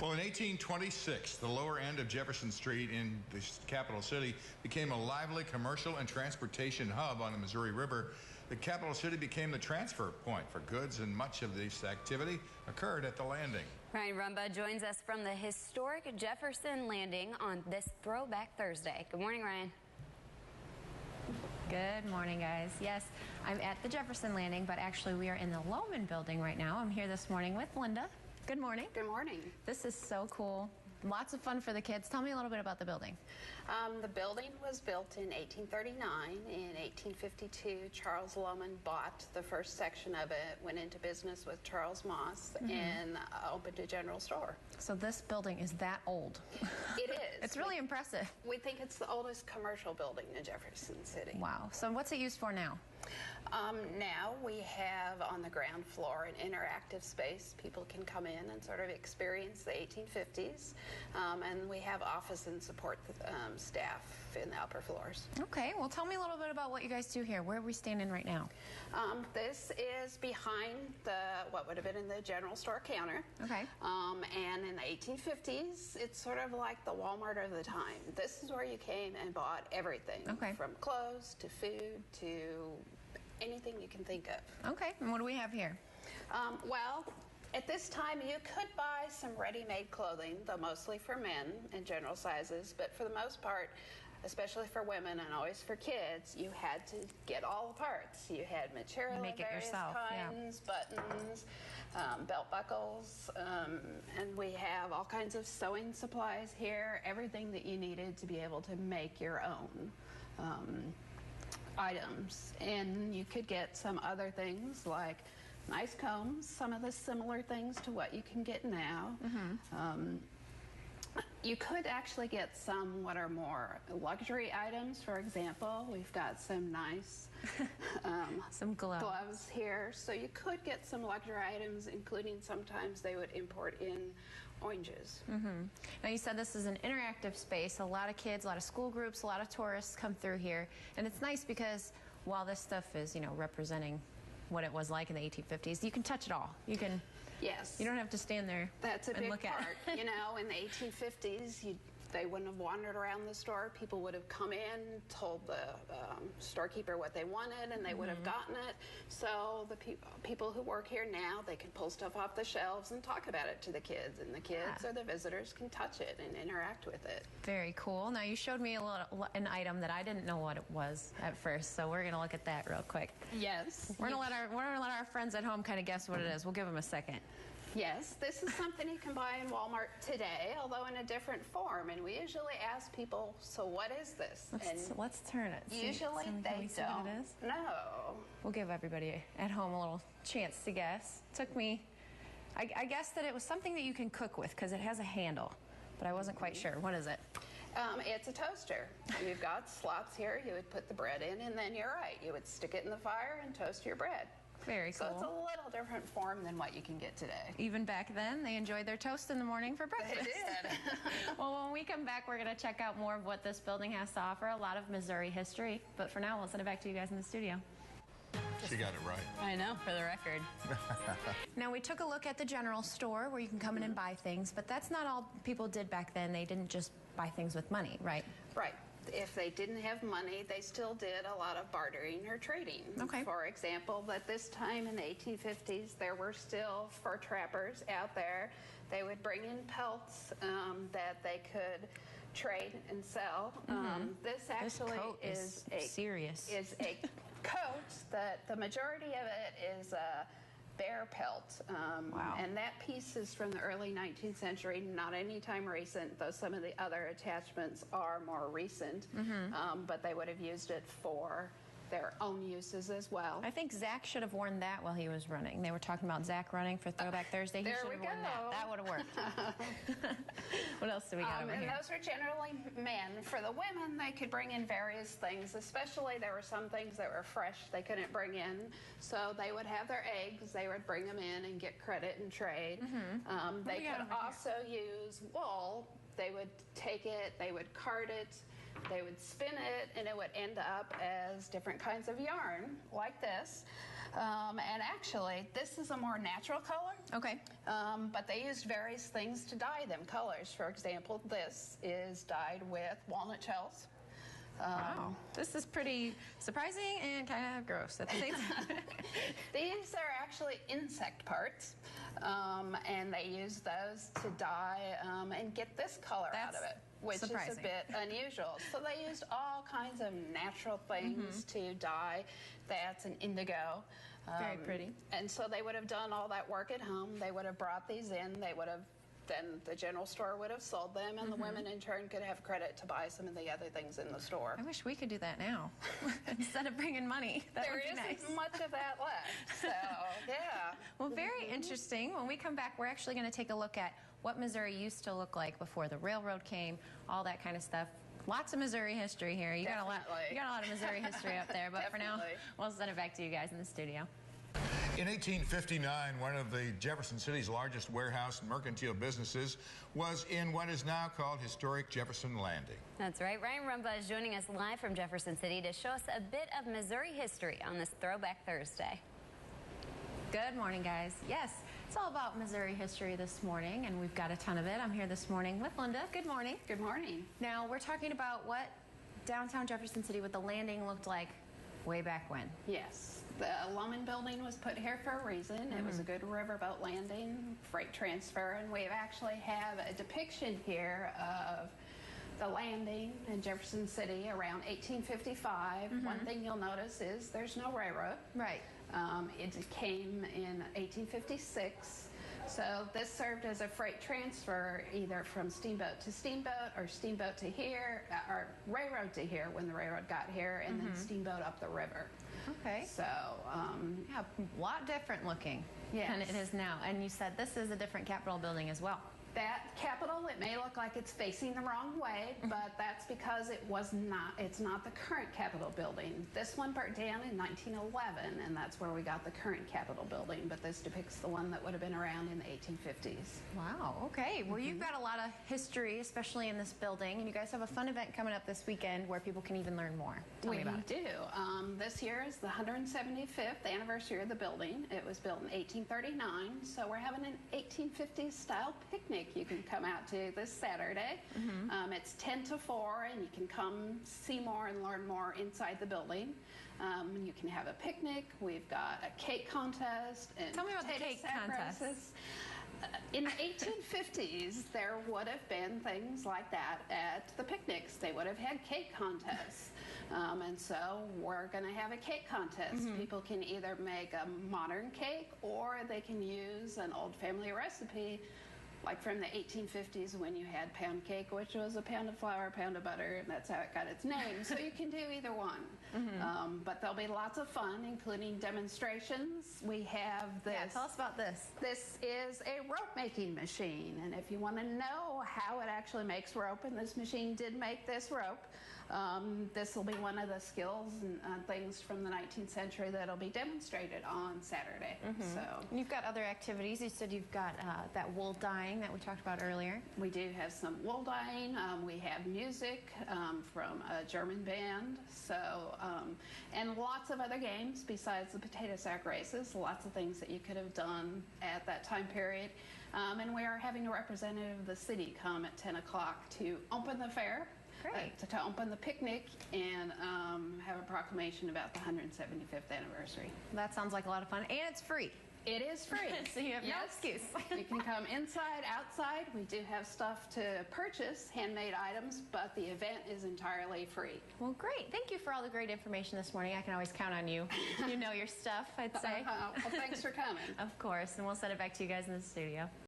Well, in 1826, the lower end of Jefferson Street in the capital city became a lively commercial and transportation hub on the Missouri River. The capital city became the transfer point for goods, and much of this activity occurred at the landing. Ryan Rumba joins us from the historic Jefferson Landing on this Throwback Thursday. Good morning, Ryan. Good morning, guys. Yes, I'm at the Jefferson Landing, but actually we are in the Lohman building right now. I'm here this morning with Linda. Good morning. Good morning. This is so cool. Lots of fun for the kids. Tell me a little bit about the building. The building was built in 1839. In 1852, Charles Lohman bought the first section of it, went into business with Charles Moss, and opened a general store. So this building is that old. It is. It's really impressive. We think it's the oldest commercial building in Jefferson City. Wow. So what's it used for now? Now we have on the ground floor an interactive space. People can come in and sort of experience the 1850s. And we have office and support staff in the upper floors. Okay, well tell me a little bit about what you guys do here. Where are we standing right now? This is behind what would have been in the general store counter. Okay. And in the 1850s, it's sort of like the Walmart of the time. This is where you came and bought everything. Okay. From clothes to food to anything you can think of. Okay, and what do we have here? Well, at this time, you could buy some ready-made clothing, though mostly for men in general sizes, but for the most part, especially for women and always for kids, you had to get all the parts. You had material Make of it various yourself, kinds, buttons, belt buckles, and we have all kinds of sewing supplies here, everything that you needed to be able to make your own items. And you could get some other things like nice combs, some of the similar things to what you can get now. You could actually get some what are more luxury items. For example, we've got some nice some gloves here. So you could get some luxury items, including sometimes they would import in oranges. Now you said this is an interactive space. A lot of kids, a lot of school groups, a lot of tourists come through here. And it's nice because while this stuff is, you know, representing what it was like in the 1850s, you can touch it all. You can. Yes. You don't have to stand there. That's a and big look part. At it. You know, in the 1850s, they wouldn't have wandered around the store. People would have come in, told the storekeeper what they wanted, and they would have gotten it. So the people who work here now, they can pull stuff off the shelves and talk about it to the kids, and the kids or the visitors can touch it and interact with it. Very cool. Now you showed me an item that I didn't know what it was at first, so we're gonna look at that real quick. Yes. We're gonna let our friends at home kind of guess what it is. We'll give them a second. Yes, this is something you can buy in Walmart today, although in a different form. And we usually ask people, so what is this? Let's turn it. Usually they don't What it is? know. We'll give everybody at home a little chance to guess. Took me, I guessed that it was something that you can cook with because it has a handle, but I wasn't quite sure. What is it? It's a toaster. You've got slots here. You would put the bread in, and then you're right. You would stick it in the fire and toast your bread. Very cool. So it's a little different form than what you can get today. Even back then, they enjoyed their toast in the morning for breakfast. They did. Well, when we come back, we're going to check out more of what this building has to offer, a lot of Missouri history. But for now, we'll send it back to you guys in the studio. She got it right. I know, for the record. Now, we took a look at the general store where you can come in and buy things, but that's not all people did back then. They didn't just buy things with money, right? Right. If they didn't have money, they still did a lot of bartering or trading. Okay. For example, at this time in the 1850s, there were still fur trappers out there. They would bring in pelts that they could trade and sell. This actually is a coat that the majority of it is bear pelt. Wow. And that piece is from the early 19th century, not any time recent, though some of the other attachments are more recent. But they would have used it for their own uses as well. I think Zach should have worn that while he was running. They were talking about Zach running for Throwback Thursday. He should have worn that. That would have worked. What else do we got over here? And those are generally men. For the women, they could bring in various things, especially there were some things that were fresh they couldn't bring in. So they would have their eggs. They would bring them in and get credit and trade. They could also use wool. They would take it, they would card it, they would spin it, and it would end up as different kinds of yarn, like this. And actually, this is a more natural color. Okay. But they used various things to dye them colors. For example, this is dyed with walnut shells. Wow. This is pretty surprising and kind of gross at the same time. These are actually insect parts, and they use those to dye and get this color out of it, which surprising. is a bit unusual. So they used all kinds of natural things to dye. That's an indigo. Very pretty. And so they would have done all that work at home. They would have brought these in. They would have then the general store would have sold them, and the women in turn could have credit to buy some of the other things in the store. I wish we could do that now instead of bringing money. That would be There nice. isn't much of that left, so yeah. Well, very interesting. When we come back, we're actually going to take a look at what Missouri used to look like before the railroad came, all that kind of stuff. Lots of Missouri history here. You got a lot of Missouri history up there, but for now, we'll send it back to you guys in the studio. In 1859, one of the Jefferson City's largest warehouse and mercantile businesses was in what is now called historic Jefferson Landing. That's right. Ryan Rumba is joining us live from Jefferson City to show us a bit of Missouri history on this Throwback Thursday. Good morning, guys. Yes, it's all about Missouri history this morning, and we've got a ton of it. I'm here this morning with Linda. Good morning. Good morning. Now, we're talking about what downtown Jefferson City with the landing looked like way back when. Yes. The Lohman building was put here for a reason. It was a good riverboat landing, freight transfer, and we actually have a depiction here of the landing in Jefferson City around 1855. One thing you'll notice is there's no railroad. Right. It came in 1856. So this served as a freight transfer either from steamboat to steamboat or steamboat to here, or railroad to here when the railroad got here, and then steamboat up the river. Okay. So, Yeah, a lot different looking than Yes. it is now. And you said this is a different Capitol building as well. that Capitol, it may look like it's facing the wrong way, but that's because it's not the current Capitol building. This one burnt down in 1911, and that's where we got the current Capitol building, but this depicts the one that would have been around in the 1850s. Wow, okay. Well, you've got a lot of history, especially in this building, and you guys have a fun event coming up this weekend where people can even learn more. Tell me about it. We do. This year is the 175th anniversary of the building. It was built in 1839, so we're having an 1850s style picnic you can come out to this Saturday. It's 10 to 4, and you can come see more and learn more inside the building. You can have a picnic. We've got a cake contest. And Tell me about the potato cake sack contest. races. In the 1850s, there would have been things like that at the picnics. They would have had cake contests. And so we're going to have a cake contest. People can either make a modern cake or they can use an old family recipe like from the 1850s when you had pound cake, which was a pound of flour, a pound of butter, and that's how it got its name. So you can do either one. But there'll be lots of fun, including demonstrations. We have this. Yeah, tell us about this. This is a rope making machine, and if you want to know how it actually makes rope, and this machine did make this rope, this will be one of the skills and things from the 19th century that'll be demonstrated on Saturday. So And you've got other activities. You said you've got that wool dyeing that we talked about earlier. we do have some wool dyeing. We have music from a German band. So and lots of other games besides the potato sack races. Lots of things that you could have done at that time period. And we are having a representative of the city come at 10 o'clock to open the fair. Great. To open the picnic and have a proclamation about the 175th anniversary. That sounds like a lot of fun, and it's free. It is free. So you have no Yes. excuse. You can come inside, outside. We do have stuff to purchase, handmade items, but the event is entirely free. Well, great. Thank you for all the great information this morning. I can always count on you. You know your stuff, I'd say. Well, thanks for coming. Of course, and we'll send it back to you guys in the studio.